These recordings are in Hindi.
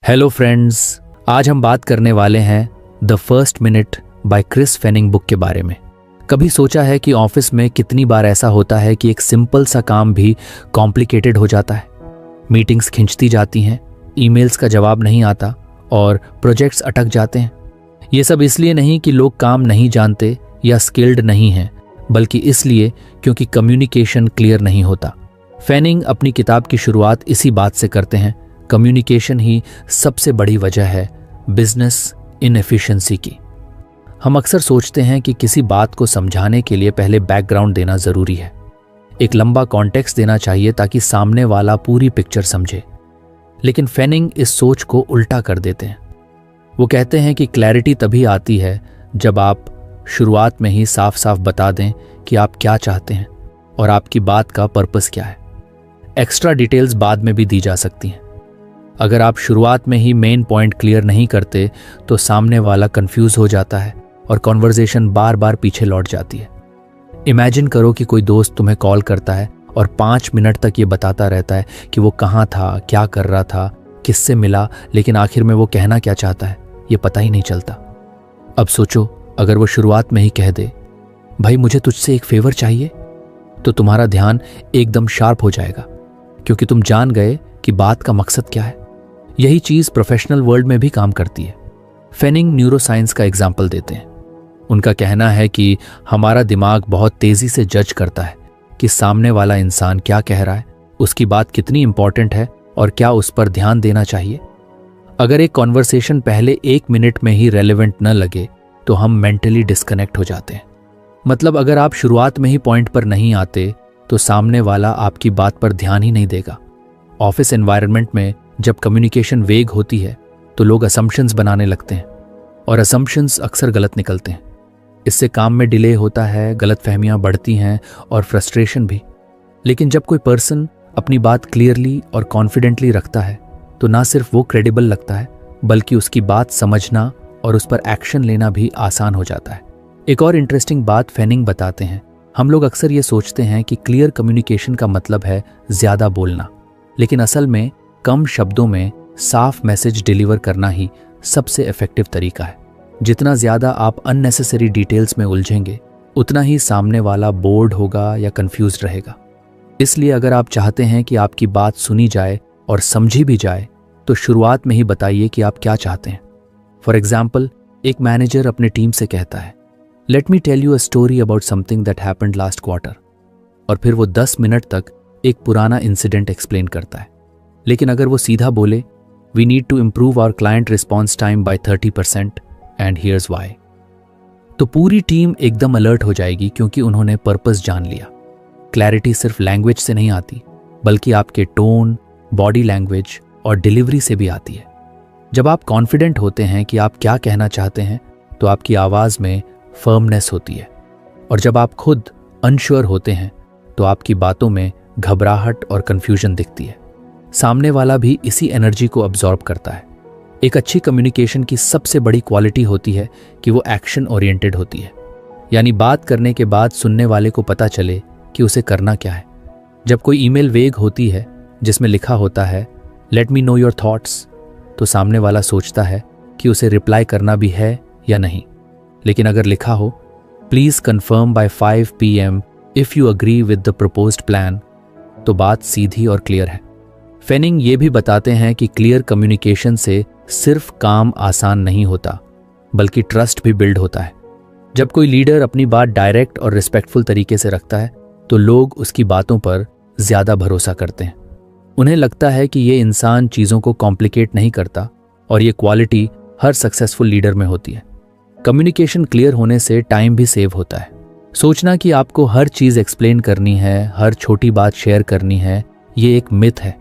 हेलो फ्रेंड्स, आज हम बात करने वाले हैं the first minute by Chris Fenning book के बारे में। कभी सोचा है कि ऑफिस में कितनी बार ऐसा होता है कि एक सिंपल सा काम भी कॉम्प्लिकेटेड हो जाता है। मीटिंग्स खिंचती जाती हैं, ईमेल्स का जवाब नहीं आता और प्रोजेक्ट्स अटक जाते हैं। ये सब इसलिए नहीं कि लोग काम नहीं जानते या स्किल्ड नहीं हैं, बल्कि इसलिए क्योंकि कम्युनिकेशन क्लियर नहीं होता। फेनिंग अपनी किताब की शुरुआत इसी बात से करते हैं। कम्युनिकेशन ही सबसे बड़ी वजह है बिजनेस इनएफिशिएंसी की। हम अक्सर सोचते हैं कि किसी बात को समझाने के लिए पहले बैकग्राउंड देना जरूरी है, एक लंबा कॉन्टेक्स्ट देना चाहिए ताकि सामने वाला पूरी पिक्चर समझे। लेकिन फेनिंग इस सोच को उल्टा कर देते हैं। वो कहते हैं कि क्लैरिटी तभी आती है जब आप शुरुआत में ही साफ साफ बता दें कि आप क्या चाहते हैं और आपकी बात का पर्पस क्या है। एक्स्ट्रा डिटेल्स बाद में भी दी जा सकती हैं। अगर आप शुरुआत में ही मेन पॉइंट क्लियर नहीं करते तो सामने वाला कंफ्यूज हो जाता है और कॉन्वर्जेशन बार बार पीछे लौट जाती है। इमेजिन करो कि कोई दोस्त तुम्हें कॉल करता है और 5 मिनट तक ये बताता रहता है कि वो कहाँ था, क्या कर रहा था, किससे मिला, लेकिन आखिर में वो कहना क्या चाहता है ये पता ही नहीं चलता। अब सोचो, अगर वो शुरुआत में ही कह दे, भाई मुझे तुझसे एक फेवर चाहिए, तो तुम्हारा ध्यान एकदम शार्प हो जाएगा, क्योंकि तुम जान गए कि बात का मकसद क्या है। यही चीज प्रोफेशनल वर्ल्ड में भी काम करती है। फेनिंग न्यूरोसाइंस का एग्जाम्पल देते हैं। उनका कहना है कि हमारा दिमाग बहुत तेजी से जज करता है कि सामने वाला इंसान क्या कह रहा है, उसकी बात कितनी इंपॉर्टेंट है और क्या उस पर ध्यान देना चाहिए। अगर एक कॉन्वर्सेशन पहले 1 मिनट में ही रेलेवेंट न लगे तो हम मेंटली डिस्कनेक्ट हो जाते हैं। मतलब अगर आप शुरुआत में ही पॉइंट पर नहीं आते तो सामने वाला आपकी बात पर ध्यान ही नहीं देगा। ऑफिस एनवायरनमेंट में जब कम्युनिकेशन वेग होती है तो लोग असम्पशंस बनाने लगते हैं और असम्पशंस अक्सर गलत निकलते हैं। इससे काम में डिले होता है, गलतफहमियां बढ़ती हैं और फ्रस्ट्रेशन भी। लेकिन जब कोई पर्सन अपनी बात क्लियरली और कॉन्फिडेंटली रखता है तो ना सिर्फ वो क्रेडिबल लगता है, बल्कि उसकी बात समझना और उस पर एक्शन लेना भी आसान हो जाता है। एक और इंटरेस्टिंग बात फेनिंग बताते हैं। हम लोग अक्सर ये सोचते हैं कि क्लियर कम्युनिकेशन का मतलब है ज्यादा बोलना, लेकिन असल में कम शब्दों में साफ मैसेज डिलीवर करना ही सबसे इफेक्टिव तरीका है। जितना ज्यादा आप अननेसेसरी डिटेल्स में उलझेंगे, उतना ही सामने वाला बोर्ड होगा या कंफ्यूज्ड रहेगा। इसलिए अगर आप चाहते हैं कि आपकी बात सुनी जाए और समझी भी जाए, तो शुरुआत में ही बताइए कि आप क्या चाहते हैं। फॉर एग्जाम्पल, एक मैनेजर अपने टीम से कहता है, let me tell you a story about something that happened last quarter, और फिर वो 10 मिनट तक एक पुराना इंसिडेंट एक्सप्लेन करता है। लेकिन अगर वो सीधा बोले, we need to improve our client response time by 30% and here's why, तो पूरी टीम एकदम अलर्ट हो जाएगी, क्योंकि उन्होंने पर्पस जान लिया। क्लैरिटी सिर्फ लैंग्वेज से नहीं आती, बल्कि आपके टोन, बॉडी लैंग्वेज और डिलीवरी से भी आती है। जब आप कॉन्फिडेंट होते हैं कि आप क्या कहना चाहते हैं तो आपकी आवाज में फर्मनेस होती है, और जब आप खुद अनश्योर होते हैं तो आपकी बातों में घबराहट और कंफ्यूजन दिखती है। सामने वाला भी इसी एनर्जी को अब्सॉर्ब करता है। एक अच्छी कम्युनिकेशन की सबसे बड़ी क्वालिटी होती है कि वो एक्शन ओरिएंटेड होती है, यानी बात करने के बाद सुनने वाले को पता चले कि उसे करना क्या है। जब कोई ईमेल वेग होती है जिसमें लिखा होता है let me know your thoughts, तो सामने वाला सोचता है कि उसे रिप्लाई करना भी है या नहीं। लेकिन अगर लिखा हो please confirm by 5 PM if you agree with the proposed plan, तो बात सीधी और क्लियर है। फेनिंग ये भी बताते हैं कि क्लियर कम्युनिकेशन से सिर्फ काम आसान नहीं होता, बल्कि ट्रस्ट भी बिल्ड होता है। जब कोई लीडर अपनी बात डायरेक्ट और रिस्पेक्टफुल तरीके से रखता है तो लोग उसकी बातों पर ज्यादा भरोसा करते हैं। उन्हें लगता है कि ये इंसान चीजों को कॉम्प्लिकेट नहीं करता, और ये क्वालिटी हर सक्सेसफुल लीडर में होती है। कम्युनिकेशन क्लियर होने से टाइम भी सेव होता है। सोचना कि आपको हर चीज एक्सप्लेन करनी है, हर छोटी बात शेयर करनी है, ये एक मिथ है।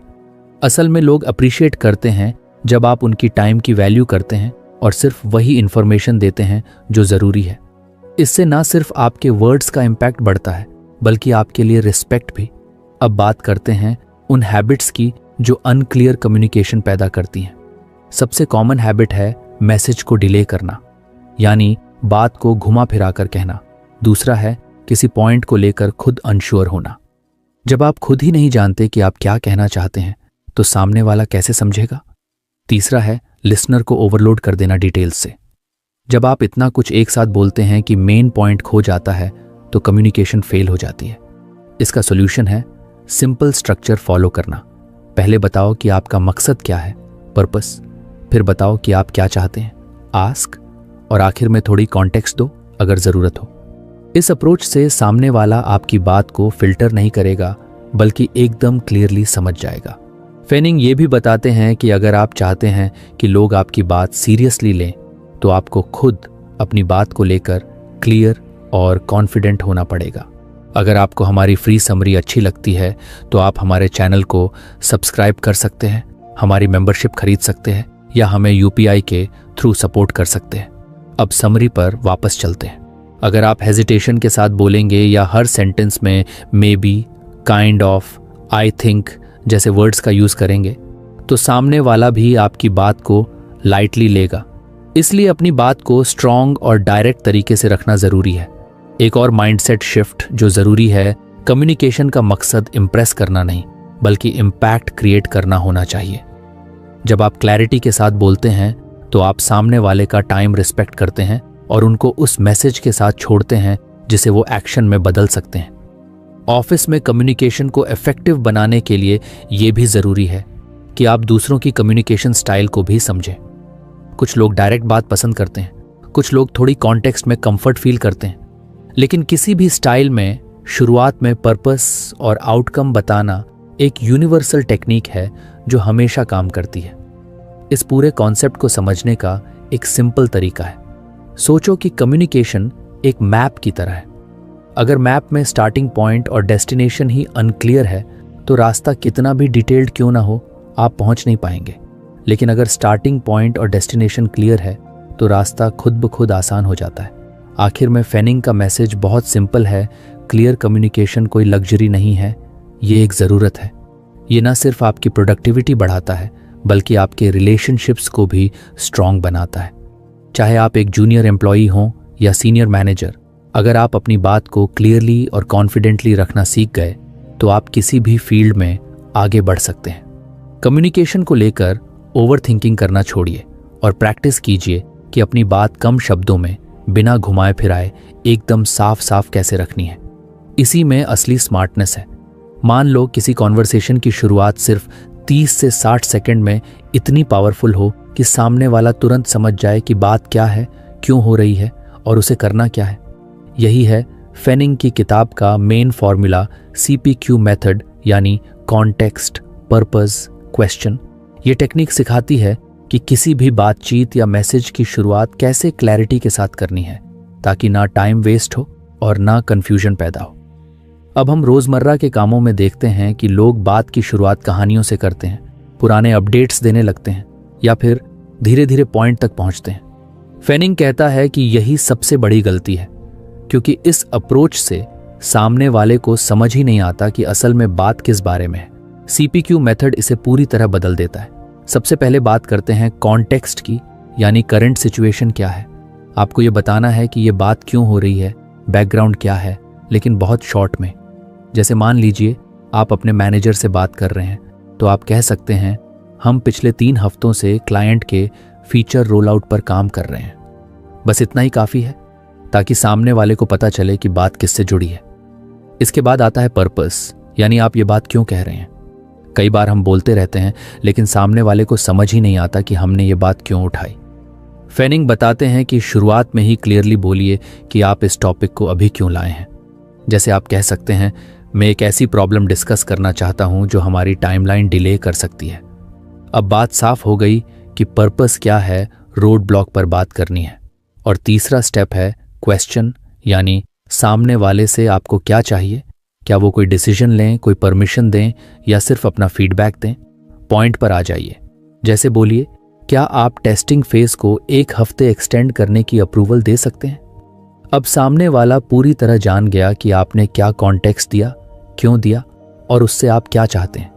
असल में लोग अप्रिशिएट करते हैं जब आप उनकी टाइम की वैल्यू करते हैं और सिर्फ वही इंफॉर्मेशन देते हैं जो जरूरी है। इससे ना सिर्फ आपके वर्ड्स का इम्पैक्ट बढ़ता है, बल्कि आपके लिए रिस्पेक्ट भी। अब बात करते हैं उन हैबिट्स की जो अनक्लियर कम्युनिकेशन पैदा करती हैं। सबसे कॉमन हैबिट है मैसेज को डिले करना, यानी बात को घुमा फिरा कर कहना। दूसरा है किसी पॉइंट को लेकर खुद अनश्योर होना। जब आप खुद ही नहीं जानते कि आप क्या कहना चाहते हैं तो सामने वाला कैसे समझेगा। तीसरा है लिसनर को ओवरलोड कर देना डिटेल्स से। जब आप इतना कुछ एक साथ बोलते हैं कि मेन पॉइंट खो जाता है तो कम्युनिकेशन फेल हो जाती है। इसका सॉल्यूशन है सिंपल स्ट्रक्चर फॉलो करना। पहले बताओ कि आपका मकसद क्या है, पर्पस, फिर बताओ कि आप क्या चाहते हैं, आस्क, और आखिर में थोड़ी कॉन्टेक्स्ट दो अगर ज़रूरत हो। इस अप्रोच से सामने वाला आपकी बात को फिल्टर नहीं करेगा बल्कि एकदम क्लियरली समझ जाएगा। फेनिंग ये भी बताते हैं कि अगर आप चाहते हैं कि लोग आपकी बात सीरियसली लें तो आपको खुद अपनी बात को लेकर क्लियर और कॉन्फिडेंट होना पड़ेगा। अगर आपको हमारी फ्री समरी अच्छी लगती है तो आप हमारे चैनल को सब्सक्राइब कर सकते हैं, हमारी मेंबरशिप खरीद सकते हैं या हमें UPI के थ्रू सपोर्ट कर सकते हैं। अब समरी पर वापस चलते हैं। अगर आप हेजिटेशन के साथ बोलेंगे या हर सेंटेंस में may be, kind of, I think जैसे वर्ड्स का यूज़ करेंगे तो सामने वाला भी आपकी बात को लाइटली लेगा। इसलिए अपनी बात को स्ट्रॉन्ग और डायरेक्ट तरीके से रखना ज़रूरी है। एक और माइंडसेट शिफ्ट जो ज़रूरी है, कम्युनिकेशन का मकसद इम्प्रेस करना नहीं बल्कि इम्पैक्ट क्रिएट करना होना चाहिए। जब आप क्लैरिटी के साथ बोलते हैं तो आप सामने वाले का टाइम रिस्पेक्ट करते हैं और उनको उस मैसेज के साथ छोड़ते हैं जिसे वो एक्शन में बदल सकते हैं। ऑफिस में कम्युनिकेशन को इफेक्टिव बनाने के लिए ये भी ज़रूरी है कि आप दूसरों की कम्युनिकेशन स्टाइल को भी समझें। कुछ लोग डायरेक्ट बात पसंद करते हैं, कुछ लोग थोड़ी कॉन्टेक्स्ट में कंफर्ट फील करते हैं, लेकिन किसी भी स्टाइल में शुरुआत में पर्पस और आउटकम बताना एक यूनिवर्सल टेक्निक है जो हमेशा काम करती है। इस पूरे कॉन्सेप्ट को समझने का एक सिंपल तरीका है। सोचो कि कम्युनिकेशन एक मैप की तरह है। अगर मैप में स्टार्टिंग पॉइंट और डेस्टिनेशन ही अनक्लियर है तो रास्ता कितना भी डिटेल्ड क्यों ना हो, आप पहुंच नहीं पाएंगे। लेकिन अगर स्टार्टिंग पॉइंट और डेस्टिनेशन क्लियर है तो रास्ता खुद ब खुद आसान हो जाता है। आखिर में फेनिंग का मैसेज बहुत सिंपल है। क्लियर कम्युनिकेशन कोई लग्जरी नहीं है, ये एक ज़रूरत है। ये ना सिर्फ आपकी प्रोडक्टिविटी बढ़ाता है बल्कि आपके रिलेशनशिप्स को भी स्ट्रॉन्ग बनाता है। चाहे आप एक जूनियर एम्प्लॉई हों या सीनियर मैनेजर, अगर आप अपनी बात को क्लियरली और कॉन्फिडेंटली रखना सीख गए तो आप किसी भी फील्ड में आगे बढ़ सकते हैं। कम्युनिकेशन को लेकर ओवर थिंकिंग करना छोड़िए और प्रैक्टिस कीजिए कि अपनी बात कम शब्दों में बिना घुमाए फिराए एकदम साफ साफ कैसे रखनी है। इसी में असली स्मार्टनेस है। मान लो किसी कॉन्वर्सेशन की शुरुआत सिर्फ 30 से 60 सेकंड में इतनी पावरफुल हो कि सामने वाला तुरंत समझ जाए कि बात क्या है, क्यों हो रही है और उसे करना क्या है। यही है फेनिंग की किताब का मेन फॉर्मूला, CPQ मेथड, यानी कॉन्टेक्स्ट, पर्पस, क्वेश्चन। ये टेक्निक सिखाती है कि किसी भी बातचीत या मैसेज की शुरुआत कैसे क्लैरिटी के साथ करनी है ताकि ना टाइम वेस्ट हो और ना कंफ्यूजन पैदा हो। अब हम रोज़मर्रा के कामों में देखते हैं कि लोग बात की शुरुआत कहानियों से करते हैं, पुराने अपडेट्स देने लगते हैं या फिर धीरे धीरे पॉइंट तक पहुंचते हैं। फेनिंग कहता है कि यही सबसे बड़ी गलती है, क्योंकि इस अप्रोच से सामने वाले को समझ ही नहीं आता कि असल में बात किस बारे में है। CPQ मेथड इसे पूरी तरह बदल देता है। सबसे पहले बात करते हैं कॉन्टेक्स्ट की, यानी करंट सिचुएशन क्या है। आपको ये बताना है कि ये बात क्यों हो रही है, बैकग्राउंड क्या है, लेकिन बहुत शॉर्ट में। जैसे मान लीजिए आप अपने मैनेजर से बात कर रहे हैं तो आप कह सकते हैं, हम पिछले 3 हफ्तों से क्लाइंट के फीचर रोल आउट पर काम कर रहे हैं। बस इतना ही काफ़ी है ताकि सामने वाले को पता चले कि बात किससे जुड़ी है। इसके बाद आता है पर्पस, यानी आप ये बात क्यों कह रहे हैं। कई बार हम बोलते रहते हैं लेकिन सामने वाले को समझ ही नहीं आता कि हमने ये बात क्यों उठाई। फेनिंग बताते हैं कि शुरुआत में ही क्लियरली बोलिए कि आप इस टॉपिक को अभी क्यों लाए हैं। जैसे आप कह सकते हैं, मैं एक ऐसी प्रॉब्लम डिस्कस करना चाहता हूं जो हमारी टाइमलाइन डिले कर सकती है। अब बात साफ हो गई कि पर्पस क्या है, रोड ब्लॉक पर बात करनी है। और तीसरा स्टेप है क्वेश्चन, यानी सामने वाले से आपको क्या चाहिए। क्या वो कोई डिसीजन लें, कोई परमिशन दें या सिर्फ अपना फीडबैक दें। पॉइंट पर आ जाइए। जैसे बोलिए, क्या आप टेस्टिंग फेज को 1 हफ्ते एक्सटेंड करने की अप्रूवल दे सकते हैं। अब सामने वाला पूरी तरह जान गया कि आपने क्या कॉन्टेक्स्ट दिया, क्यों दिया और उससे आप क्या चाहते हैं।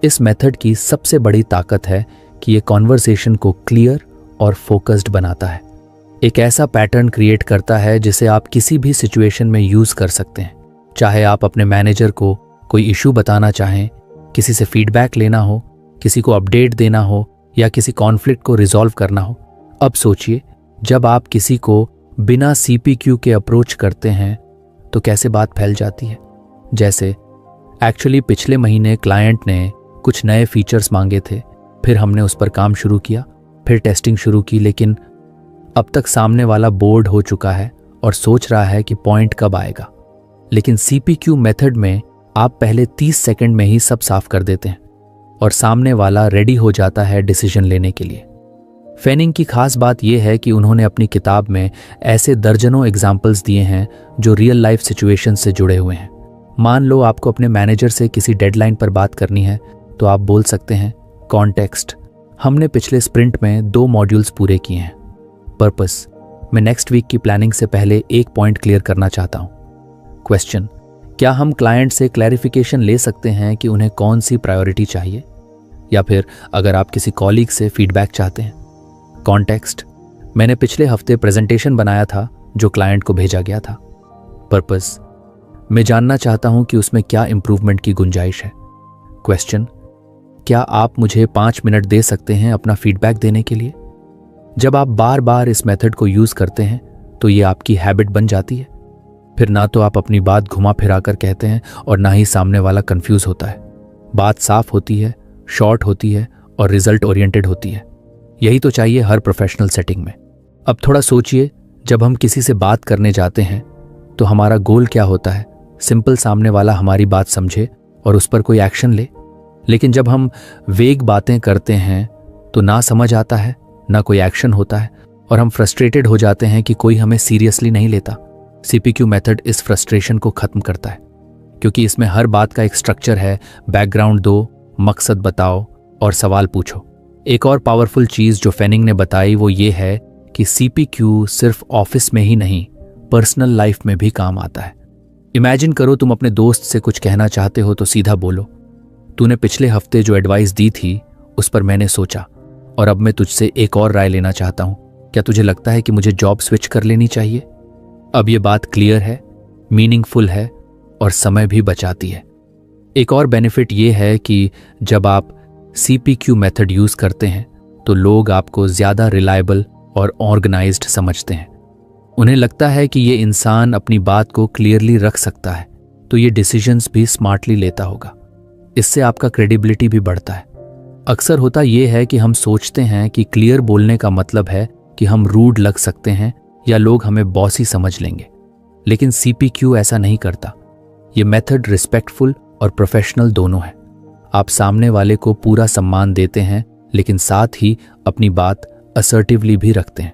इस मेथड की सबसे बड़ी ताकत है कि ये कॉन्वर्सेशन को क्लियर और फोकस्ड बनाता है। एक ऐसा पैटर्न क्रिएट करता है जिसे आप किसी भी सिचुएशन में यूज कर सकते हैं। चाहे आप अपने मैनेजर को कोई इशू बताना चाहें, किसी से फीडबैक लेना हो, किसी को अपडेट देना हो या किसी कॉन्फ्लिक्ट को रिजॉल्व करना हो। अब सोचिए, जब आप किसी को बिना CPQ के अप्रोच करते हैं तो कैसे बात फैल जाती है। जैसे एक्चुअली पिछले महीने क्लाइंट ने कुछ नए फीचर्स मांगे थे, फिर हमने उस पर काम शुरू किया, फिर टेस्टिंग शुरू की, लेकिन अब तक सामने वाला बोर्ड हो चुका है और सोच रहा है कि पॉइंट कब आएगा। लेकिन CPQ मेथड में आप पहले 30 सेकंड में ही सब साफ कर देते हैं और सामने वाला रेडी हो जाता है डिसीजन लेने के लिए। फेनिंग की खास बात यह है कि उन्होंने अपनी किताब में ऐसे दर्जनों एग्जाम्पल्स दिए हैं जो रियल लाइफ सिचुएशन से जुड़े हुए हैं। मान लो आपको अपने मैनेजर से किसी डेडलाइन पर बात करनी है, तो आप बोल सकते हैं, कॉन्टेक्स्ट, हमने पिछले स्प्रिंट में 2 मॉड्यूल्स पूरे किए हैं। पर्पस, मैं नेक्स्ट वीक की प्लानिंग से पहले एक पॉइंट क्लियर करना चाहता हूं। क्वेश्चन, क्या हम क्लाइंट से क्लैरिफिकेशन ले सकते हैं कि उन्हें कौन सी प्रायोरिटी चाहिए? या फिर अगर आप किसी कॉलीग से फीडबैक चाहते हैं। कॉन्टेक्स्ट, मैंने पिछले हफ्ते प्रेजेंटेशन बनाया था जो क्लाइंट को भेजा गया था। पर्पस, मैं जानना चाहता हूं कि उसमें क्या इंप्रूवमेंट की गुंजाइश है। क्वेश्चन, क्या आप मुझे 5 मिनट दे सकते हैं अपना फीडबैक देने के लिए? जब आप बार बार इस मेथड को यूज करते हैं तो ये आपकी हैबिट बन जाती है। फिर ना तो आप अपनी बात घुमा फिरा कर कहते हैं और ना ही सामने वाला कंफ्यूज होता है। बात साफ होती है, शॉर्ट होती है और रिजल्ट ओरिएंटेड होती है। यही तो चाहिए हर प्रोफेशनल सेटिंग में। अब थोड़ा सोचिए, जब हम किसी से बात करने जाते हैं तो हमारा गोल क्या होता है? सिंपल सामने वाला हमारी बात समझे और उस पर कोई एक्शन ले। लेकिन जब हम वेग बातें करते हैं तो ना समझ आता है, ना कोई एक्शन होता है और हम फ्रस्ट्रेटेड हो जाते हैं कि कोई हमें सीरियसली नहीं लेता। CPQ मेथड इस फ्रस्ट्रेशन को खत्म करता है, क्योंकि इसमें हर बात का एक स्ट्रक्चर है। बैकग्राउंड दो, मकसद बताओ और सवाल पूछो। एक और पावरफुल चीज जो फेनिंग ने बताई वो ये है कि CPQ सिर्फ ऑफिस में ही नहीं, पर्सनल लाइफ में भी काम आता है। इमेजिन करो, तुम अपने दोस्त से कुछ कहना चाहते हो तो सीधा बोलो, तूने पिछले हफ्ते जो एडवाइस दी थी उस पर मैंने सोचा और अब मैं तुझसे एक और राय लेना चाहता हूं। क्या तुझे लगता है कि मुझे जॉब स्विच कर लेनी चाहिए? अब ये बात क्लियर है, मीनिंगफुल है और समय भी बचाती है। एक और बेनिफिट ये है कि जब आप CPQ मेथड यूज करते हैं तो लोग आपको ज्यादा रिलायबल और ऑर्गेनाइज्ड समझते हैं। उन्हें लगता है कि ये इंसान अपनी बात को क्लियरली रख सकता है, तो ये डिसीजंस भी स्मार्टली लेता होगा। इससे आपका क्रेडिबिलिटी भी बढ़ता है। अक्सर होता यह है कि हम सोचते हैं कि क्लियर बोलने का मतलब है कि हम रूड लग सकते हैं या लोग हमें बॉसी समझ लेंगे, लेकिन CPQ ऐसा नहीं करता। ये मेथड रिस्पेक्टफुल और प्रोफेशनल दोनों है। आप सामने वाले को पूरा सम्मान देते हैं, लेकिन साथ ही अपनी बात असर्टिवली भी रखते हैं।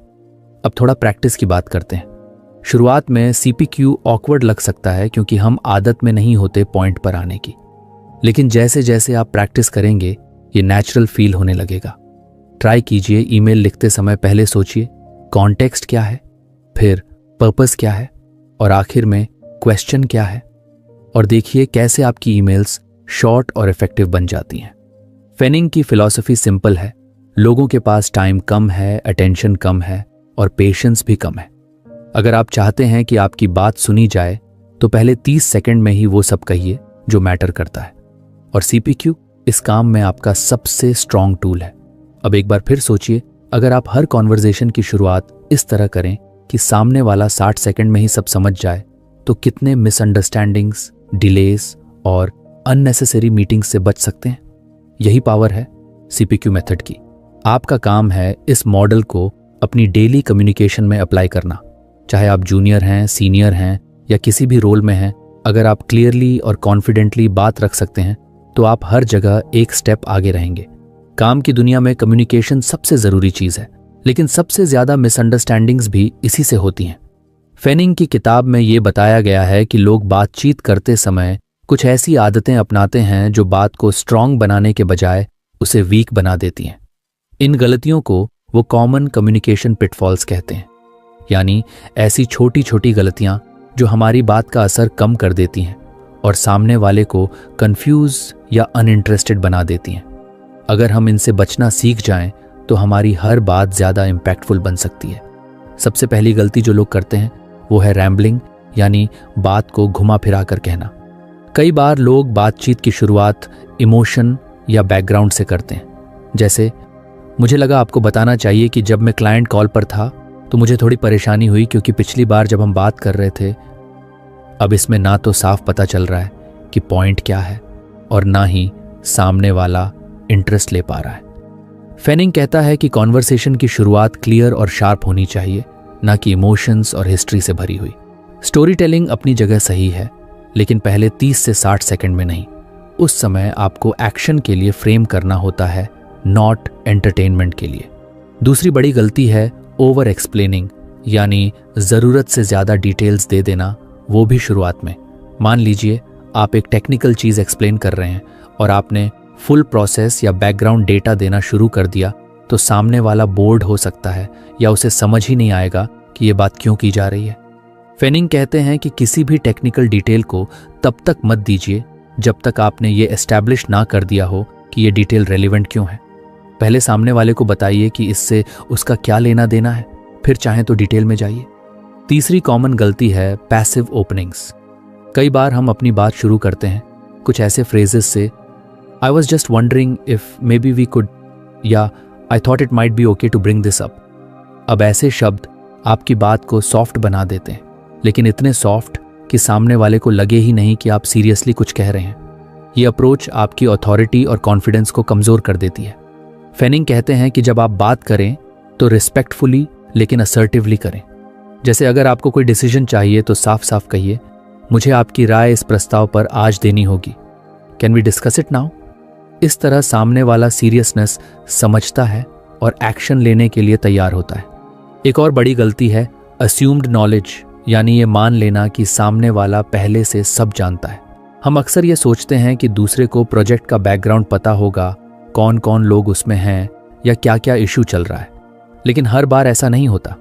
अब थोड़ा प्रैक्टिस की बात करते हैं। शुरुआत में CPQ ऑकवर्ड लग सकता है क्योंकि हम आदत में नहीं होते पॉइंट पर आने की, लेकिन जैसे जैसे आप प्रैक्टिस करेंगे ये नेचुरल फील होने लगेगा। ट्राई कीजिए, ईमेल लिखते समय पहले सोचिए कॉन्टेक्स्ट क्या है, फिर पर्पस क्या है और आखिर में क्वेश्चन क्या है, और देखिए कैसे आपकी ईमेल्स शॉर्ट और इफेक्टिव बन जाती हैं। फेनिंग की फिलॉसफी सिंपल है। लोगों के पास टाइम कम है, अटेंशन कम है और पेशेंस भी कम है। अगर आप चाहते हैं कि आपकी बात सुनी जाए तो पहले 30 सेकंड में ही वो सब कहिए जो मैटर करता है, और CPQ इस काम में आपका सबसे स्ट्रॉन्ग टूल है। अब एक बार फिर सोचिए, अगर आप हर कॉन्वर्जेशन की शुरुआत इस तरह करें कि सामने वाला 60 सेकंड में ही सब समझ जाए, तो कितने मिसअंडरस्टैंडिंग्स, डिलेज और अननेसेसरी मीटिंग्स से बच सकते हैं। यही पावर है CPQ मेथड की। आपका काम है इस मॉडल को अपनी डेली कम्युनिकेशन में अप्लाई करना। चाहे आप जूनियर हैं, सीनियर हैं या किसी भी रोल में हैं, अगर आप क्लियरली और कॉन्फिडेंटली बात रख सकते हैं तो आप हर जगह एक स्टेप आगे रहेंगे। काम की दुनिया में कम्युनिकेशन सबसे जरूरी चीज है, लेकिन सबसे ज्यादा मिसअंडरस्टैंडिंग्स भी इसी से होती हैं। फेनिंग की किताब में ये बताया गया है कि लोग बातचीत करते समय कुछ ऐसी आदतें अपनाते हैं जो बात को स्ट्रांग बनाने के बजाय उसे वीक बना देती हैं। इन गलतियों को वो कॉमन कम्युनिकेशन पिटफॉल्स कहते हैं, यानी ऐसी छोटी छोटी गलतियां जो हमारी बात का असर कम कर देती हैं और सामने वाले को कंफ्यूज या अनइंटरेस्टेड बना देती हैं। अगर हम इनसे बचना सीख जाएं तो हमारी हर बात ज्यादा इम्पैक्टफुल बन सकती है। सबसे पहली गलती जो लोग करते हैं वो है रैम्बलिंग, यानी बात को घुमा फिरा कर कहना। कई बार लोग बातचीत की शुरुआत इमोशन या बैकग्राउंड से करते हैं, जैसे मुझे लगा आपको बताना चाहिए कि जब मैं क्लाइंट कॉल पर था तो मुझे थोड़ी परेशानी हुई, क्योंकि पिछली बार जब हम बात कर रहे थे, अब इसमें ना तो साफ पता चल रहा है कि पॉइंट क्या है और ना ही सामने वाला इंटरेस्ट ले पा रहा है। फेनिंग कहता है कि कॉन्वर्सेशन की शुरुआत क्लियर और शार्प होनी चाहिए, ना कि इमोशंस और हिस्ट्री से भरी हुई। स्टोरी टेलिंग अपनी जगह सही है, लेकिन पहले 30 से 60 सेकंड में नहीं। उस समय आपको एक्शन के लिए फ्रेम करना होता है, नॉट एंटरटेनमेंट के लिए। दूसरी बड़ी गलती है ओवर एक्सप्लेनिंग, यानी ज़रूरत से ज़्यादा डिटेल्स दे देना, वो भी शुरुआत में। मान लीजिए आप एक टेक्निकल चीज़ एक्सप्लेन कर रहे हैं और आपने फुल प्रोसेस या बैकग्राउंड डेटा देना शुरू कर दिया, तो सामने वाला बोर्ड हो सकता है या उसे समझ ही नहीं आएगा कि ये बात क्यों की जा रही है। फेनिंग कहते हैं कि किसी भी टेक्निकल डिटेल को तब तक मत दीजिए जब तक आपने ये एस्टैब्लिश ना कर दिया हो कि ये डिटेल रेलिवेंट क्यों है। पहले सामने वाले को बताइए कि इससे उसका क्या लेना देना है, फिर चाहें तो डिटेल में जाइए। तीसरी कॉमन गलती है पैसिव ओपनिंग्स। कई बार हम अपनी बात शुरू करते हैं कुछ ऐसे फ्रेजेस से, I was just wondering if maybe we could, या I thought it might be okay to bring this up. अब ऐसे शब्द आपकी बात को सॉफ्ट बना देते हैं, लेकिन इतने सॉफ्ट कि सामने वाले को लगे ही नहीं कि आप सीरियसली कुछ कह रहे हैं। ये अप्रोच आपकी अथॉरिटी और कॉन्फिडेंस को कमज़ोर कर देती है। फेनिंग कहते हैं कि जब आप बात करें तो रिस्पेक्टफुली लेकिन असर्टिवली करें। जैसे अगर आपको कोई डिसीजन चाहिए तो साफ साफ कहिए, मुझे आपकी राय इस प्रस्ताव पर आज देनी होगी, can we discuss it now. इस तरह सामने वाला सीरियसनेस समझता है और एक्शन लेने के लिए तैयार होता है। एक और बड़ी गलती है अस्यूम्ड नॉलेज, यानी ये मान लेना कि सामने वाला पहले से सब जानता है। हम अक्सर ये सोचते हैं कि दूसरे को प्रोजेक्ट का बैकग्राउंड पता होगा, कौन कौन लोग उसमें हैं या क्या क्या इशू चल रहा है, लेकिन हर बार ऐसा नहीं होता।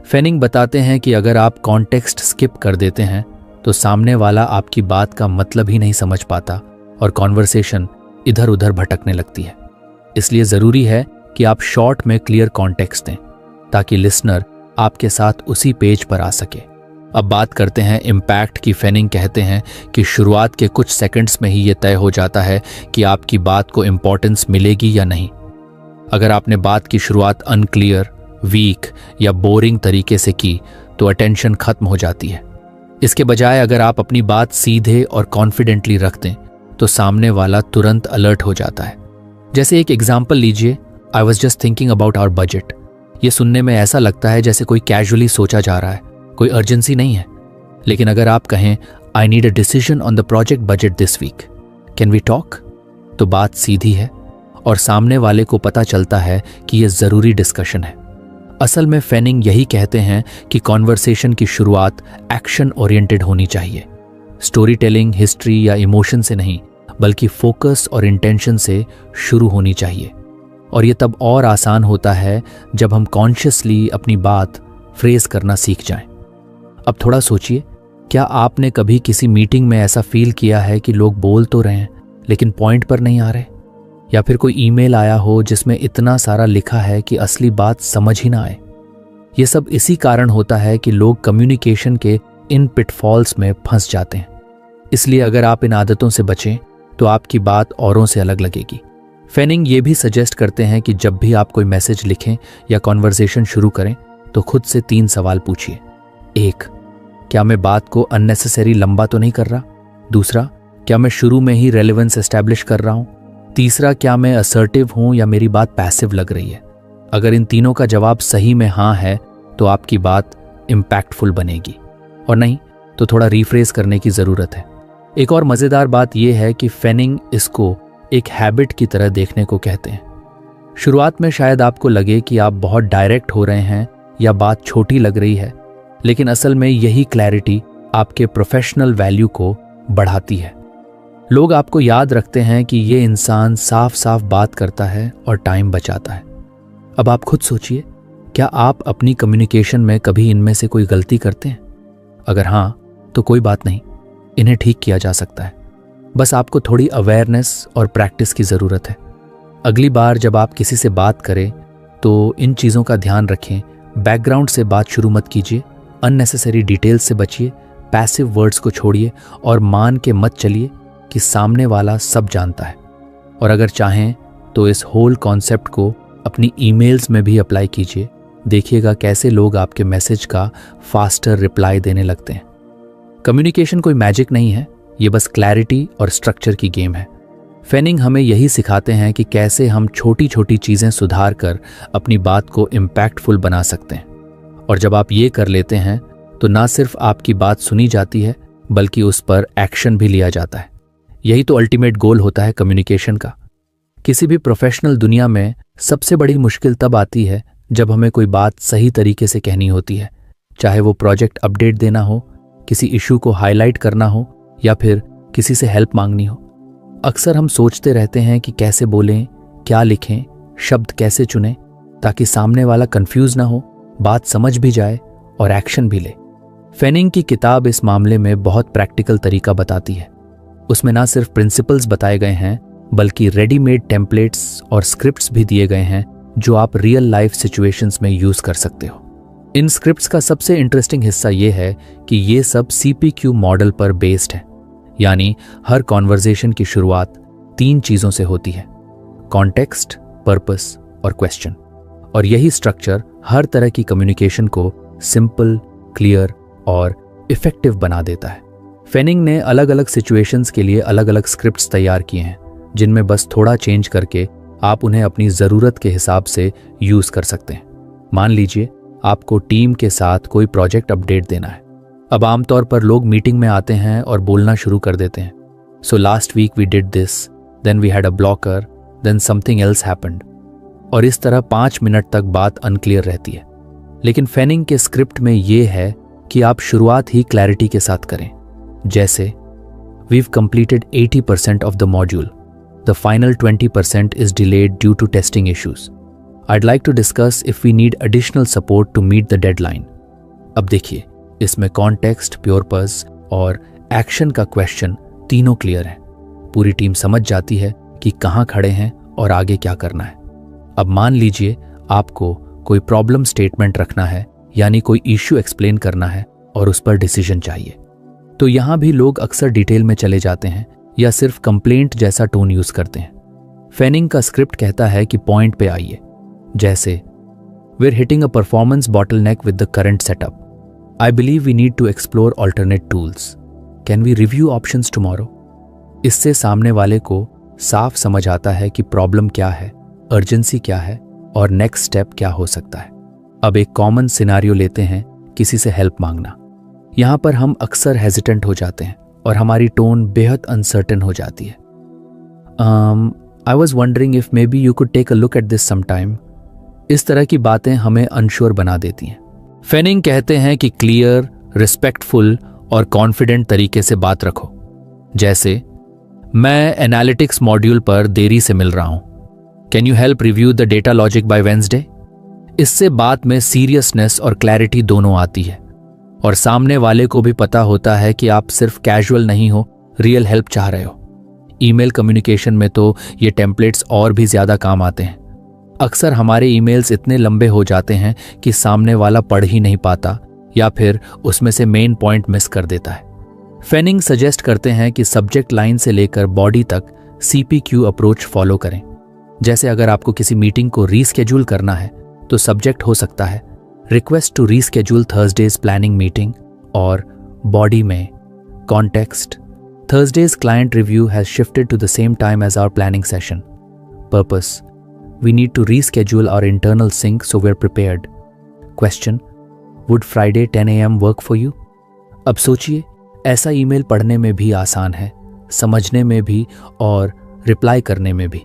फेनिंग बताते हैं कि अगर आप कॉन्टेक्स्ट स्किप कर देते हैं तो सामने वाला आपकी बात का मतलब ही नहीं समझ पाता और कॉन्वर्सेशन इधर उधर भटकने लगती है। इसलिए ज़रूरी है कि आप शॉर्ट में क्लियर कॉन्टेक्स्ट दें ताकि लिसनर आपके साथ उसी पेज पर आ सके। अब बात करते हैं इम्पैक्ट की। फेनिंग कहते हैं कि शुरुआत के कुछ सेकंड्स में ही ये तय हो जाता है कि आपकी बात को इम्पोर्टेंस मिलेगी या नहीं। अगर आपने बात की शुरुआत अनक्लियर, वीक या बोरिंग तरीके से की तो अटेंशन खत्म हो जाती है। इसके बजाय अगर आप अपनी बात सीधे और कॉन्फिडेंटली रख दें तो सामने वाला तुरंत अलर्ट हो जाता है। जैसे एक एग्जाम्पल लीजिए, I was just thinking about our budget. ये सुनने में ऐसा लगता है जैसे कोई कैजुअली सोचा जा रहा है, कोई अर्जेंसी नहीं है। लेकिन अगर आप कहें, I need a decision on the project budget this week, can we talk, तो बात सीधी है और सामने वाले को पता चलता है कि यह ज़रूरी डिस्कशन है। असल में फेनिंग यही कहते हैं कि कॉन्वर्सेशन की शुरुआत एक्शन ओरिएंटेड होनी चाहिए। स्टोरी टेलिंग हिस्ट्री या इमोशन से नहीं, बल्कि फोकस और इंटेंशन से शुरू होनी चाहिए। और ये तब और आसान होता है जब हम कॉन्शियसली अपनी बात फ्रेज करना सीख जाएं। अब थोड़ा सोचिए, क्या आपने कभी किसी मीटिंग में ऐसा फील किया है कि लोग बोल तो रहे हैं लेकिन पॉइंट पर नहीं आ रहे? या फिर कोई ईमेल आया हो जिसमें इतना सारा लिखा है कि असली बात समझ ही ना आए? ये सब इसी कारण होता है कि लोग कम्युनिकेशन के इन पिटफॉल्स में फंस जाते हैं। इसलिए अगर आप इन आदतों से बचें तो आपकी बात औरों से अलग लगेगी। फेनिंग ये भी सजेस्ट करते हैं कि जब भी आप कोई मैसेज लिखें या कॉन्वर्सेशन शुरू करें तो खुद से 3 सवाल पूछिए। 1, क्या मैं बात को अननेसेसरी लंबा तो नहीं कर रहा? दूसरा, क्या मैं शुरू में ही रेलेवेंस एस्टैब्लिश कर रहा हूं? तीसरा, क्या मैं असर्टिव हूं या मेरी बात पैसिव लग रही है? अगर इन तीनों का जवाब सही में हाँ है तो आपकी बात इम्पैक्टफुल बनेगी, और नहीं तो थोड़ा रिफ्रेज करने की ज़रूरत है। एक और मज़ेदार बात यह है कि फेनिंग इसको एक हैबिट की तरह देखने को कहते हैं। शुरुआत में शायद आपको लगे कि आप बहुत डायरेक्ट हो रहे हैं या बात छोटी लग रही है, लेकिन असल में यही क्लैरिटी आपके प्रोफेशनल वैल्यू को बढ़ाती है। लोग आपको याद रखते हैं कि ये इंसान साफ साफ बात करता है और टाइम बचाता है। अब आप खुद सोचिए, क्या आप अपनी कम्युनिकेशन में कभी इनमें से कोई गलती करते हैं? अगर हाँ तो कोई बात नहीं, इन्हें ठीक किया जा सकता है। बस आपको थोड़ी अवेयरनेस और प्रैक्टिस की ज़रूरत है। अगली बार जब आप किसी से बात करें तो इन चीज़ों का ध्यान रखें। बैकग्राउंड से बात शुरू मत कीजिए, अननेसेसरी डिटेल्स से बचिए, पैसिव वर्ड्स को छोड़िए और मान के मत चलिए कि सामने वाला सब जानता है। और अगर चाहें तो इस होल कॉन्सेप्ट को अपनी ईमेल्स में भी अप्लाई कीजिए। देखिएगा कैसे लोग आपके मैसेज का फास्टर रिप्लाई देने लगते हैं। कम्युनिकेशन कोई मैजिक नहीं है, ये बस क्लैरिटी और स्ट्रक्चर की गेम है। फेनिंग हमें यही सिखाते हैं कि कैसे हम छोटी छोटी चीज़ें सुधार कर अपनी बात को इम्पैक्टफुल बना सकते हैं। और जब आप ये कर लेते हैं तो ना सिर्फ आपकी बात सुनी जाती है बल्कि उस पर एक्शन भी लिया जाता है। यही तो अल्टीमेट गोल होता है कम्युनिकेशन का। किसी भी प्रोफेशनल दुनिया में सबसे बड़ी मुश्किल तब आती है जब हमें कोई बात सही तरीके से कहनी होती है, चाहे वो प्रोजेक्ट अपडेट देना हो, किसी इशू को हाईलाइट करना हो या फिर किसी से हेल्प मांगनी हो। अक्सर हम सोचते रहते हैं कि कैसे बोलें, क्या लिखें, शब्द कैसे चुनें ताकि सामने वाला कंफ्यूज ना हो, बात समझ भी जाए और एक्शन भी ले। फेनिंग की किताब इस मामले में बहुत प्रैक्टिकल तरीका बताती है। उसमें ना सिर्फ प्रिंसिपल्स बताए गए हैं बल्कि रेडीमेड टेम्पलेट्स और स्क्रिप्ट्स भी दिए गए हैं जो आप रियल लाइफ सिचुएशंस में यूज कर सकते हो। इन स्क्रिप्ट्स का सबसे इंटरेस्टिंग हिस्सा ये है कि ये सब CPQ मॉडल पर बेस्ड है, यानी हर कॉन्वर्जेशन की शुरुआत 3 चीजों से होती है: कॉन्टेक्स्ट, पर्पस और क्वेश्चन। और यही स्ट्रक्चर हर तरह की कम्युनिकेशन को सिंपल, क्लियर और इफेक्टिव बना देता है। फेनिंग ने अलग अलग सिचुएशंस के लिए अलग अलग स्क्रिप्ट्स तैयार किए हैं जिनमें बस थोड़ा चेंज करके आप उन्हें अपनी ज़रूरत के हिसाब से यूज़ कर सकते हैं। मान लीजिए आपको टीम के साथ कोई प्रोजेक्ट अपडेट देना है। अब आमतौर पर लोग मीटिंग में आते हैं और बोलना शुरू कर देते हैं, so last week we did this, then we had a blocker, then something else happened. और इस तरह 5 मिनट तक बात अनक्लियर रहती है। लेकिन फेनिंग के स्क्रिप्ट में यह है कि आप शुरुआत ही क्लैरिटी के साथ करें, जैसे We've completed 80% of the module. The final 20% is delayed due to testing issues. I'd like to discuss if we need additional support to meet the deadline. अब देखिए, इसमें कॉन्टेक्स्ट, प्योरपस और एक्शन का क्वेश्चन तीनों क्लियर हैं। पूरी टीम समझ जाती है कि कहाँ खड़े हैं और आगे क्या करना है। अब मान लीजिए आपको कोई प्रॉब्लम स्टेटमेंट रखना है, यानी कोई इश्यू एक्सप्लेन करना है और उस पर डिसीजन चाहिए। तो यहाँ भी लोग अक्सर डिटेल में चले जाते हैं या सिर्फ कंप्लेंट जैसा टोन यूज करते हैं। फेनिंग का स्क्रिप्ट कहता है कि पॉइंट पे आइए, जैसे we are hitting a performance bottleneck with the current setup. I believe we need to explore alternate tools. Can we review options tomorrow? इससे सामने वाले को साफ समझ आता है कि प्रॉब्लम क्या है, अर्जेंसी क्या है और नेक्स्ट स्टेप क्या हो सकता है। अब एक कॉमन सिनारियो लेते हैं, किसी से हेल्प मांगना। यहाँ पर हम अक्सर हेजिटेंट हो जाते हैं और हमारी टोन बेहद अनसर्टेन हो जाती है। I was wondering if maybe you could take a look at this sometime. इस तरह की बातें हमें अनश्योर बना देती हैं। फेनिंग कहते हैं कि क्लियर, रिस्पेक्टफुल और कॉन्फिडेंट तरीके से बात रखो, जैसे मैं एनालिटिक्स मॉड्यूल पर देरी से मिल रहा हूं, can you help review the data logic bye Wednesday? इससे बात में सीरियसनेस और क्लैरिटी दोनों आती है और सामने वाले को भी पता होता है कि आप सिर्फ कैजुअल नहीं हो, रियल हेल्प चाह रहे हो। ईमेल कम्युनिकेशन में तो ये टेम्पलेट्स और भी ज्यादा काम आते हैं। अक्सर हमारे ईमेल्स इतने लंबे हो जाते हैं कि सामने वाला पढ़ ही नहीं पाता या फिर उसमें से मेन पॉइंट मिस कर देता है। फेनिंग सजेस्ट करते हैं कि सब्जेक्ट लाइन से लेकर बॉडी तक CPQ अप्रोच फॉलो करें। जैसे अगर आपको किसी मीटिंग को रीस्केड्यूल करना है तो सब्जेक्ट हो सकता है request to reschedule Thursday's planning meeting, और बॉडी में context Thursday's client review has shifted to the same time as our planning session. Purpose we need to reschedule our internal sync so we are prepared. Question would Friday 10 AM work for you? अब सोचिए, ऐसा ईमेल पढ़ने में भी आसान है, समझने में भी और रिप्लाई करने में भी।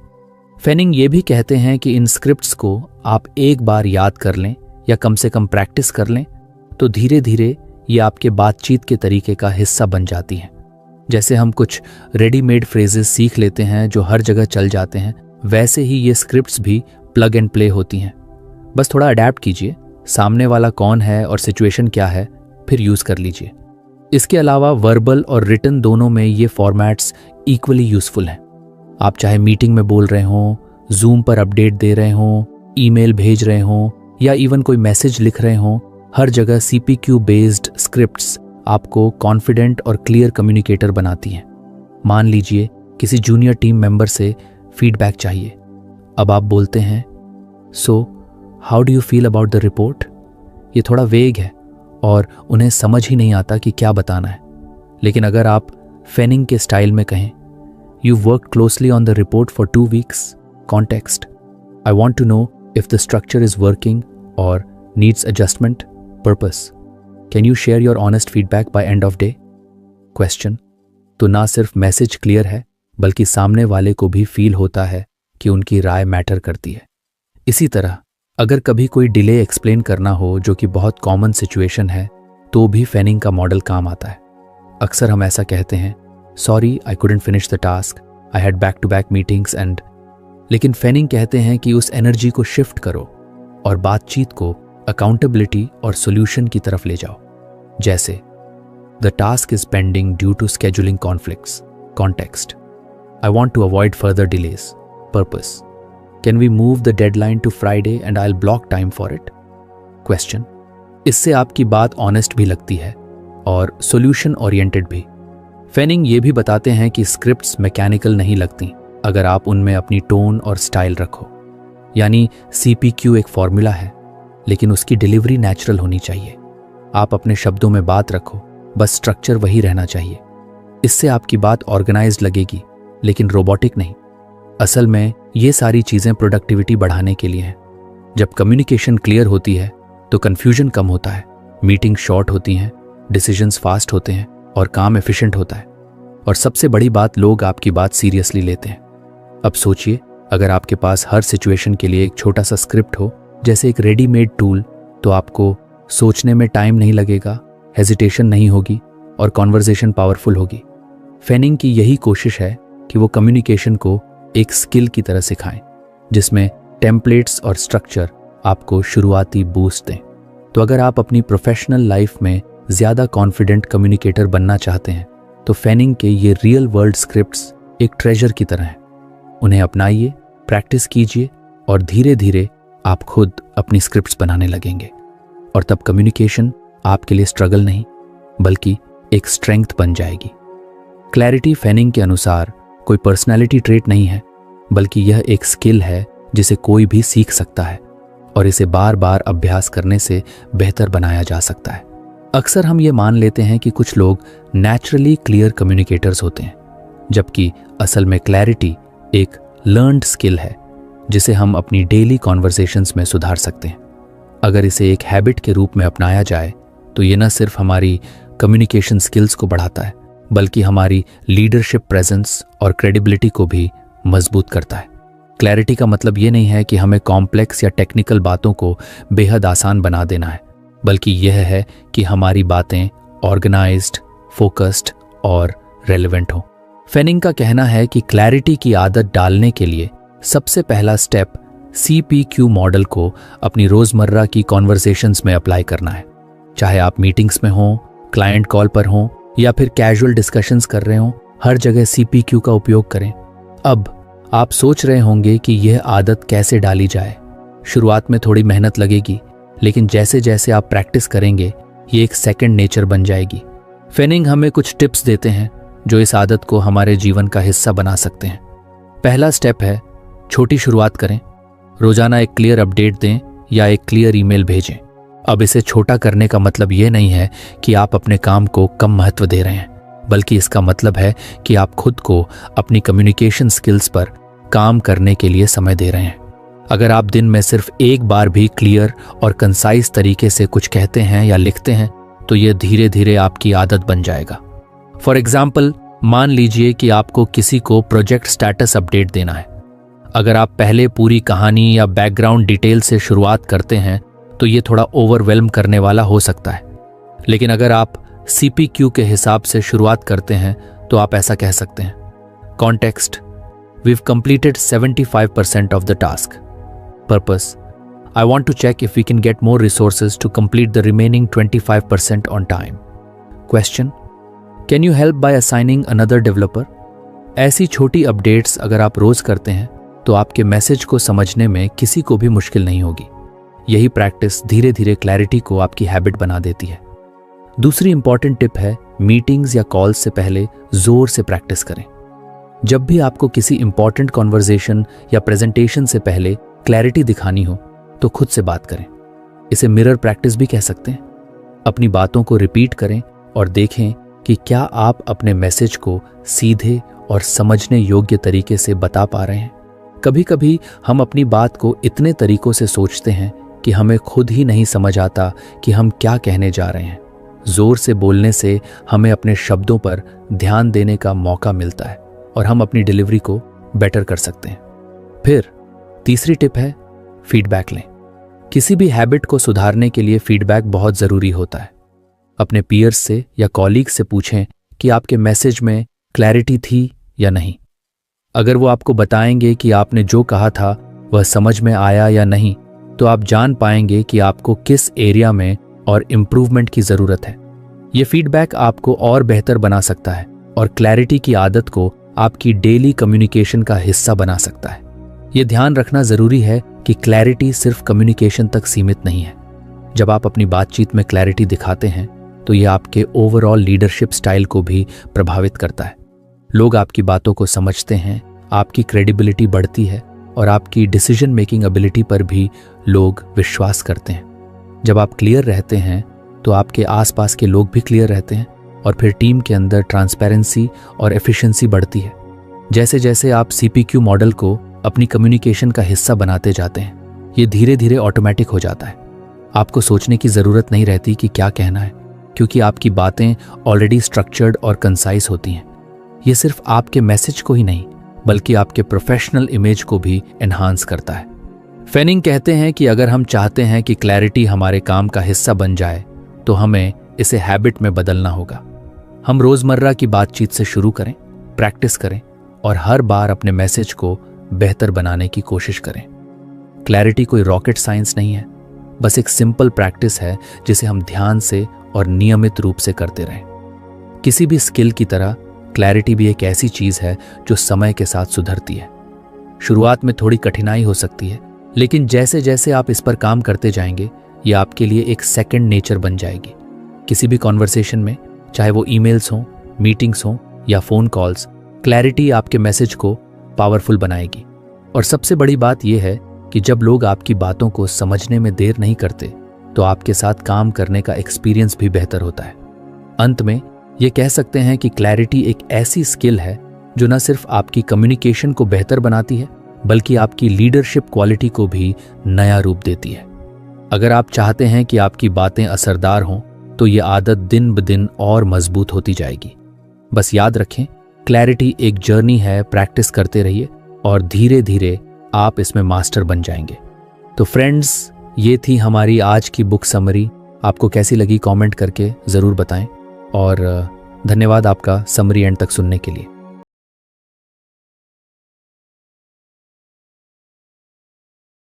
फेनिंग ये भी कहते हैं कि इन स्क्रिप्ट्स को आप एक बार याद कर लें या कम से कम प्रैक्टिस कर लें तो धीरे धीरे ये आपके बातचीत के तरीके का हिस्सा बन जाती हैं। जैसे हम कुछ रेडीमेड फ्रेजेस सीख लेते हैं जो हर जगह चल जाते हैं, वैसे ही ये स्क्रिप्ट्स भी प्लग एंड प्ले होती हैं। बस थोड़ा अडैप्ट कीजिए, सामने वाला कौन है और सिचुएशन क्या है, फिर यूज़ कर लीजिए। इसके अलावा वर्बल और रिटन दोनों में ये फॉर्मेट्स इक्वली यूजफुल हैं। आप चाहे मीटिंग में बोल रहे हों, जूम पर अपडेट दे रहे हों, ईमेल भेज रहे हों या इवन कोई मैसेज लिख रहे हों, हर जगह CPQ बेस्ड स्क्रिप्ट्स आपको कॉन्फिडेंट और क्लियर कम्युनिकेटर बनाती हैं। मान लीजिए किसी जूनियर टीम मेंबर से फीडबैक चाहिए। अब आप बोलते हैं, so how do you feel about the report? ये थोड़ा वेग है और उन्हें समझ ही नहीं आता कि क्या बताना है। लेकिन अगर आप फेनिंग के स्टाइल में कहें, you work closely on the report for 2 weeks, context, I want to know if the structure is working और needs adjustment, purpose, can you share your honest feedback by end of day, question. तो ना सिर्फ मैसेज क्लियर है बल्कि सामने वाले को भी फील होता है कि उनकी राय मैटर करती है। इसी तरह अगर कभी कोई डिले एक्सप्लेन करना हो, जो कि बहुत कॉमन सिचुएशन है, तो भी फेनिंग का मॉडल काम आता है। अक्सर हम ऐसा कहते हैं, sorry I couldn't finish the task, I had back to back meetings and. लेकिन फेनिंग कहते हैं कि उस एनर्जी को शिफ्ट करो और बातचीत को अकाउंटेबिलिटी और सॉल्यूशन की तरफ ले जाओ। जैसे, the task is pending due to scheduling conflicts, context, I want to avoid further delays, purpose, can we move the deadline to Friday and I'll block time for it, question। इससे आपकी बात ऑनेस्ट भी लगती है और सॉल्यूशन ओरिएंटेड भी। फेनिंग ये भी बताते हैं कि स्क्रिप्ट्स मैकेनिकल नहीं लगती अगर आप उनमें अपनी टोन और स्टाइल रखो। यानी CPQ एक फॉर्मूला है, लेकिन उसकी डिलीवरी नेचुरल होनी चाहिए। आप अपने शब्दों में बात रखो, बस स्ट्रक्चर वही रहना चाहिए। इससे आपकी बात ऑर्गेनाइज्ड लगेगी, लेकिन रोबोटिक नहीं। असल में ये सारी चीज़ें प्रोडक्टिविटी बढ़ाने के लिए हैं। जब कम्युनिकेशन क्लियर होती है तो कन्फ्यूजन कम होता है, मीटिंग शॉर्ट होती हैं, डिसीजंस फास्ट होते हैं और काम एफिशिएंट होता है। और सबसे बड़ी बात, लोग आपकी बात सीरियसली लेते हैं। अब सोचिए, अगर आपके पास हर सिचुएशन के लिए एक छोटा सा स्क्रिप्ट हो, जैसे एक रेडीमेड टूल, तो आपको सोचने में टाइम नहीं लगेगा, हेजिटेशन नहीं होगी और कॉन्वर्जेशन पावरफुल होगी। फेनिंग की यही कोशिश है कि वो कम्युनिकेशन को एक स्किल की तरह सिखाएं, जिसमें टेम्पलेट्स और स्ट्रक्चर आपको शुरुआती बूस्ट दें। तो अगर आप अपनी प्रोफेशनल लाइफ में ज़्यादा कॉन्फिडेंट कम्युनिकेटर बनना चाहते हैं, तो फेनिंग के ये रियल वर्ल्ड स्क्रिप्ट्स एक ट्रेजर की तरह हैं। उन्हें अपनाइए, प्रैक्टिस कीजिए और धीरे धीरे आप खुद अपनी स्क्रिप्ट्स बनाने लगेंगे। और तब कम्युनिकेशन आपके लिए स्ट्रगल नहीं, बल्कि एक स्ट्रेंथ बन जाएगी। क्लैरिटी फेनिंग के अनुसार कोई पर्सनैलिटी ट्रेट नहीं है, बल्कि यह एक स्किल है जिसे कोई भी सीख सकता है और इसे बार बार अभ्यास करने से बेहतर बनाया जा सकता है। अक्सर हम ये मान लेते हैं कि कुछ लोग नेचुरली क्लियर कम्युनिकेटर्स होते हैं, जबकि असल में क्लैरिटी एक लर्न्ड स्किल है जिसे हम अपनी डेली कॉन्वर्सेशंस में सुधार सकते हैं। अगर इसे एक हैबिट के रूप में अपनाया जाए तो ये न सिर्फ हमारी कम्युनिकेशन स्किल्स को बढ़ाता है, बल्कि हमारी लीडरशिप प्रेजेंस और क्रेडिबिलिटी को भी मजबूत करता है। क्लैरिटी का मतलब ये नहीं है कि हमें कॉम्प्लेक्स या टेक्निकल बातों को बेहद आसान बना देना है, बल्कि यह है कि हमारी बातें ऑर्गेनाइज्ड, फोकस्ड और रेलेवेंट हो। फेनिंग का कहना है कि क्लैरिटी की आदत डालने के लिए सबसे पहला स्टेप CPQ मॉडल को अपनी रोजमर्रा की कॉन्वर्सेशंस में अप्लाई करना है। चाहे आप मीटिंग्स में हों, क्लाइंट कॉल पर हों या फिर कैजुअल डिस्कशंस कर रहे हों, हर जगह CPQ का उपयोग करें। अब आप सोच रहे होंगे कि यह आदत कैसे डाली जाए। शुरुआत में थोड़ी मेहनत लगेगी, लेकिन जैसे जैसे आप प्रैक्टिस करेंगे ये एक सेकंड नेचर बन जाएगी। फेनिंग हमें कुछ टिप्स देते हैं जो इस आदत को हमारे जीवन का हिस्सा बना सकते हैं। पहला स्टेप है, छोटी शुरुआत करें। रोजाना एक क्लियर अपडेट दें या एक क्लियर ईमेल भेजें। अब इसे छोटा करने का मतलब ये नहीं है कि आप अपने काम को कम महत्व दे रहे हैं, बल्कि इसका मतलब है कि आप खुद को अपनी कम्युनिकेशन स्किल्स पर काम करने के लिए समय दे रहे हैं। अगर आप दिन में सिर्फ एक बार भी क्लियर और कंसाइज तरीके से कुछ कहते हैं या लिखते हैं, तो यह धीरे धीरे आपकी आदत बन जाएगा। फॉर एग्जाम्पल, मान लीजिए कि आपको किसी को प्रोजेक्ट स्टेटस अपडेट देना है। अगर आप पहले पूरी कहानी या बैकग्राउंड डिटेल से शुरुआत करते हैं तो ये थोड़ा ओवरवेल्म करने वाला हो सकता है, लेकिन अगर आप CPQ के हिसाब से शुरुआत करते हैं तो आप ऐसा कह सकते हैं, context, we've completed 75% of the task, purpose, I want to check if we can get more resources to complete the remaining 25% on time, question, can you help by assigning another developer. ऐसी छोटी अपडेट्स अगर आप रोज करते हैं तो आपके मैसेज को समझने में किसी को भी मुश्किल नहीं होगी। यही प्रैक्टिस धीरे धीरे क्लैरिटी को आपकी हैबिट बना देती है। दूसरी इंपॉर्टेंट टिप है, मीटिंग्स या कॉल्स से पहले जोर से प्रैक्टिस करें। जब भी आपको किसी इंपॉर्टेंट कॉन्वर्जेशन या प्रेजेंटेशन से पहले क्लैरिटी दिखानी हो तो खुद से बात करें। इसे मिरर प्रैक्टिस भी कह सकते हैं। अपनी बातों को रिपीट करें और देखें कि क्या आप अपने मैसेज को सीधे और समझने योग्य तरीके से बता पा रहे हैं। कभी कभी हम अपनी बात को इतने तरीकों से सोचते हैं कि हमें खुद ही नहीं समझ आता कि हम क्या कहने जा रहे हैं। जोर से बोलने से हमें अपने शब्दों पर ध्यान देने का मौका मिलता है और हम अपनी डिलीवरी को बेटर कर सकते हैं। फिर तीसरी टिप है फीडबैक लें। किसी भी हैबिट को सुधारने के लिए फीडबैक बहुत ज़रूरी होता है। अपने पीयर्स से या कॉलीग्स से पूछें कि आपके मैसेज में क्लैरिटी थी या नहीं। अगर वो आपको बताएंगे कि आपने जो कहा था वह समझ में आया या नहीं, तो आप जान पाएंगे कि आपको किस एरिया में और इम्प्रूवमेंट की ज़रूरत है। ये फीडबैक आपको और बेहतर बना सकता है और क्लैरिटी की आदत को आपकी डेली कम्युनिकेशन का हिस्सा बना सकता है। ये ध्यान रखना ज़रूरी है कि क्लैरिटी सिर्फ कम्युनिकेशन तक सीमित नहीं है। जब आप अपनी बातचीत में क्लैरिटी दिखाते हैं तो ये आपके ओवरऑल लीडरशिप स्टाइल को भी प्रभावित करता है। लोग आपकी बातों को समझते हैं, आपकी क्रेडिबिलिटी बढ़ती है और आपकी डिसीजन मेकिंग एबिलिटी पर भी लोग विश्वास करते हैं। जब आप क्लियर रहते हैं तो आपके आसपास के लोग भी क्लियर रहते हैं और फिर टीम के अंदर ट्रांसपेरेंसी और एफिशिएंसी बढ़ती है। जैसे जैसे आप CPQ मॉडल को अपनी कम्युनिकेशन का हिस्सा बनाते जाते हैं, ये धीरे धीरे ऑटोमेटिक हो जाता है। आपको सोचने की ज़रूरत नहीं रहती कि क्या कहना है, क्योंकि आपकी बातें ऑलरेडी स्ट्रक्चर्ड और कंसाइज होती हैं। ये सिर्फ आपके मैसेज को ही नहीं बल्कि आपके प्रोफेशनल इमेज को भी एनहांस करता है। फेनिंग कहते हैं कि अगर हम चाहते हैं कि क्लैरिटी हमारे काम का हिस्सा बन जाए तो हमें इसे हैबिट में बदलना होगा। हम रोज़मर्रा की बातचीत से शुरू करें, प्रैक्टिस करें और हर बार अपने मैसेज को बेहतर बनाने की कोशिश करें। क्लैरिटी कोई रॉकेट साइंस नहीं है, बस एक सिंपल प्रैक्टिस है जिसे हम ध्यान से और नियमित रूप से करते रहें। किसी भी स्किल की तरह क्लैरिटी भी एक ऐसी चीज है जो समय के साथ सुधरती है। शुरुआत में थोड़ी कठिनाई हो सकती है, लेकिन जैसे जैसे आप इस पर काम करते जाएंगे ये आपके लिए एक सेकंड नेचर बन जाएगी। किसी भी कॉन्वर्सेशन में, चाहे वो ईमेल्स हों, मीटिंग्स हों या फोन कॉल्स, क्लैरिटी आपके मैसेज को पावरफुल बनाएगी। और सबसे बड़ी बात यह है कि जब लोग आपकी बातों को समझने में देर नहीं करते तो आपके साथ काम करने का एक्सपीरियंस भी बेहतर होता है। अंत में ये कह सकते हैं कि क्लैरिटी एक ऐसी स्किल है जो न सिर्फ आपकी कम्युनिकेशन को बेहतर बनाती है बल्कि आपकी लीडरशिप क्वालिटी को भी नया रूप देती है। अगर आप चाहते हैं कि आपकी बातें असरदार हों तो ये आदत दिन ब दिन और मजबूत होती जाएगी। बस याद रखें, क्लैरिटी एक जर्नी है, प्रैक्टिस करते रहिए और धीरे धीरे आप इसमें मास्टर बन जाएंगे। तो फ्रेंड्स, ये थी हमारी आज की बुक समरी। आपको कैसी लगी कमेंट करके ज़रूर बताएं और धन्यवाद आपका समरी एंड तक सुनने के लिए।